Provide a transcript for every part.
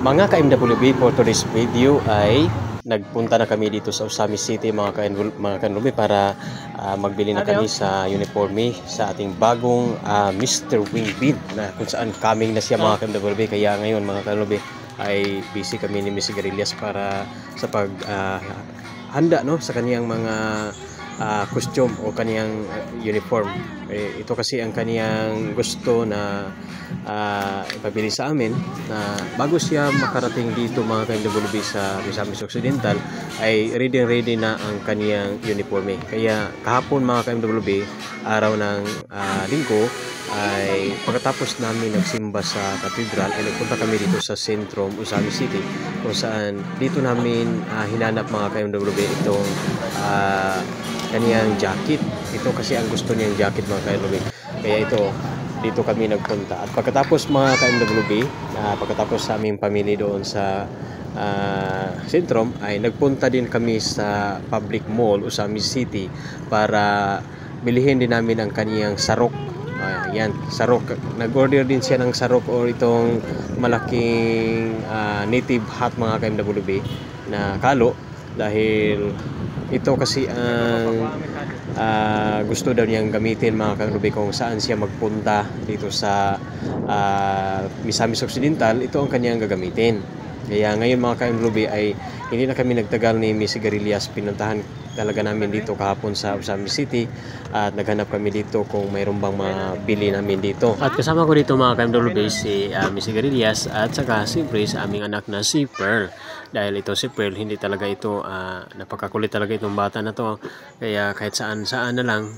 Mga ka-MWB, for today's video ay nagpunta na kami dito sa Usami City mga kanlubi para magbili na kami sa uniforme sa ating bagong Mr. Wingbin na kung saan coming na siya mga ka-MWB. Kaya ngayon mga kanlubi ay busy kami ni Miss Garillas para sa pag handa sa kaniyang mga costume o kaniyang uniform. Ito kasi ang kaniyang gusto na ipabili sa amin na bago siya makarating dito mga ka-MWB sa Misamis Occidental ay ready na ang kaniyang uniforme. Kaya kahapon mga ka-MWB, araw ng linggo, ay pagkatapos namin nagsimba sa katedral ay nagpunta kami dito sa sentrum Usami City kung saan dito namin hinanap mga ka-MWB itong kaniyang jacket. Ito kasi ang gusto niyang jacket mga ka-MWB. Kaya ito, dito kami nagpunta. At pagkatapos mga ka-MWB, pagkatapos sa aming pamili doon sa sentrum, ay nagpunta din kami sa public mall Usami City para bilihin din namin ang kaniyang sarok. Yan, sarok. Nag-order din siya ng sarok o itong malaking native hat mga ka-MWB na kalo, dahil ito kasi ang gusto daw niyang gamitin mga ka-MWB kung saan siya magpunta dito sa Misamis Occidental. Ito ang kanyang gagamitin. Kaya ngayon mga ka-MWB ay hindi na kami nagtagal ni Miss Garillas. Pinuntahan talaga namin dito kahapon sa Usami City at naghanap kami dito kung mayroon bang mabili namin dito. At kasama ko dito mga ka-MWB si Miss Garillas at saka siyempre sa aming anak na si Pearl. Dahil ito si Pearl, hindi talaga ito, napakakulit talaga itong bata na to. Kaya kahit saan na lang,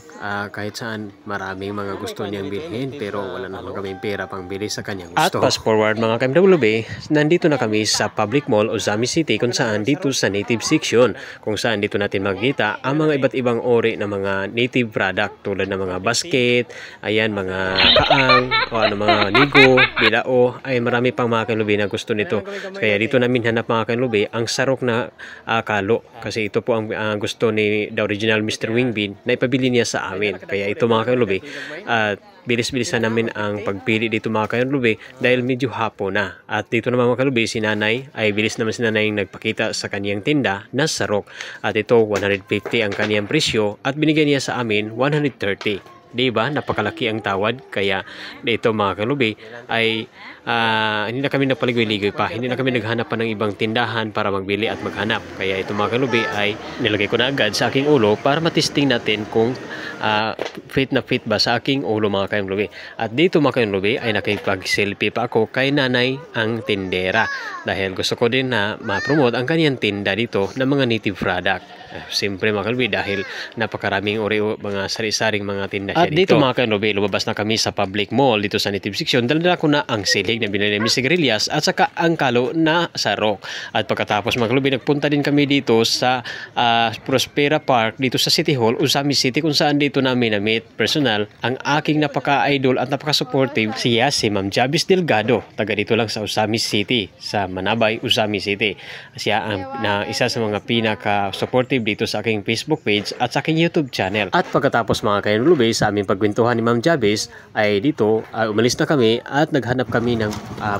kahit saan maraming mga gusto niyang bilhin, pero wala naman kaming pera pang bili sa kanyang gusto. At fast forward mga ka-MWB, nandito na kami sa public mall Usami City kung saan dito sa native section, kung saan dito natin makikita ang mga iba't ibang ori ng mga native product tulad ng mga basket, ayan, mga kaang, o mga ligo, bilao, ay marami pang mga ka-MWB na gusto nito. Kaya dito namin hanap mga ka-MWB ang sarok na kalo, kasi ito po ang gusto ni the original Mr. Wingbin na ipabili niya sa amin. Kaya ito mga ka-MWB, bilis-bilisan namin ang pagpili dito mga ka-MWB dahil medyo hapon na. At dito naman mga ka-MWB, si nanay ay bilis naman si nanay nagpakita sa kaniyang tinda na sarok. At ito 150 ang kaniyang presyo at binigyan niya sa amin 130. Diba? Napakalaki ang tawad. Kaya dito mga ka-MWB ay hindi na kami napaligoy-ligoy pa. Hindi na kami naghanap pa ng ibang tindahan para magbili at maghanap. Kaya ito mga ka-MWB ay nilagay ko na agad sa aking ulo para matisting natin kung fit na fit ba sa aking ulo mga ka-MWB. At dito mga ka-MWB ay nakipag-selfie pa ako kay nanay ang tindera dahil gusto ko din na ma-promote ang kaniyang tinda dito ng mga native product. Siyempre mga ka-MWB dahil napakaraming mga sari-saring mga tinda siya. At dito mga ka-MWB, lumabas na kami sa public mall dito sa native section. Dala ko na ang silig na binili ni Miss Garillas at saka ang kalo na sarok. At pagkatapos mga ka-MWB, nagpunta din kami dito sa Prospera Park dito sa City Hall, Usami City, kung saan dito namin na-meet personal ang aking napaka-idol at napaka-supportive siya si Ma'am Jabis Delgado. Taga dito lang sa Usami City, sa Manabay, Usami City. Siya ang isa sa mga pinaka-supportive dito sa aking Facebook page at sa aking YouTube channel. At pagkatapos mga ka-MWB sa aming pagkwentuhan ni Ma'am Jabis ay dito umalis na kami at naghanap kami ng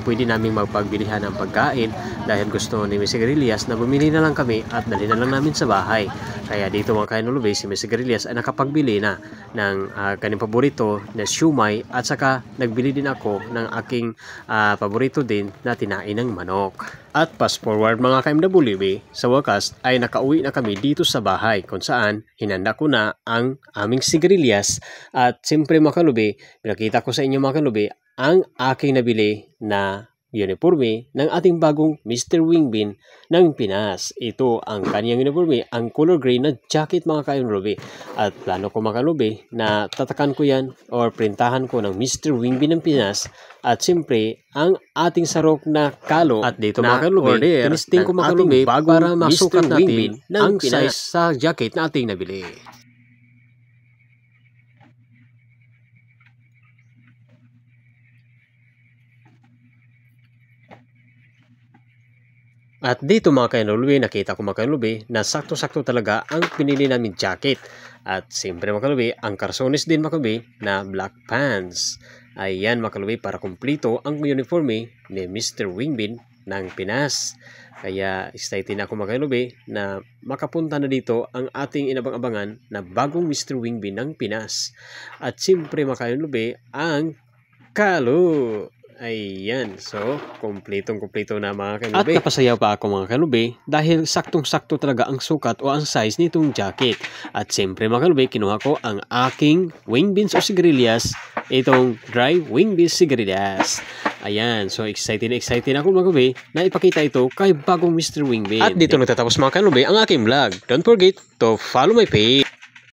pwede naming magpagbilihan ng pagkain dahil gusto ni Miss Garillas na bumili na lang kami at dali na lang namin sa bahay. Kaya dito mga ka-MWB, si Miss Garillas ay nakapagbili na ng kanyang paborito na siumay at saka nagbili din ako ng aking paborito din na tinain ng manok. At fast forward mga ka-MWB, sa wakas ay nakauwi na kami dito sa bahay kung saan hinanda ko na ang aming sigarilyas. At siyempre mga ka-MWB, pinakita ko sa inyo mga ka-MWB ang aking nabili na uniforme ng ating bagong Mr. Wingbin ng Pinas. Ito ang kaniyang uniforme, ang color gray na jacket mga ka-MWB. At plano ko mga ka-MWB na tatakan ko yan or printahan ko ng Mr. Wingbin ng Pinas. At siyempre ang ating sarok na kalo. At dito mga ka-MWB, tinisting ko mga ka-MWB para masukat natin ang size sa jacket na ating nabili. At dito mga ka-MWB, nakita ko mga ka-MWB na sakto-sakto talaga ang pinili namin jacket. At siyempre mga ka-MWB, ang karsones din mga ka-MWB na black pants. Ayan mga ka-MWB, para kumplito ang uniforme ni Mr. Wingbin ng Pinas. Kaya excited na ako mga kalubi na makapunta na dito ang ating inabang-abangan na bagong Mr. Wingbee ng Pinas. At siyempre mga kalubi, ang Kalu. Ayan, so kumpletong-kumpleto na mga kalubi. At napasayaw pa ako mga kalubi dahil saktong-sakto talaga ang sukat o ang size nitong jacket. At siyempre mga kalubi, kinuha ko ang aking wing beans o sigarilyas, itong dry wing beans sigarilyas. Ayan, so excited ako mga kalubi na ipakita ito kay bagong Mr. Wingbee. At dito nagtatapos mga kalubi ang aking vlog. Don't forget to follow my page.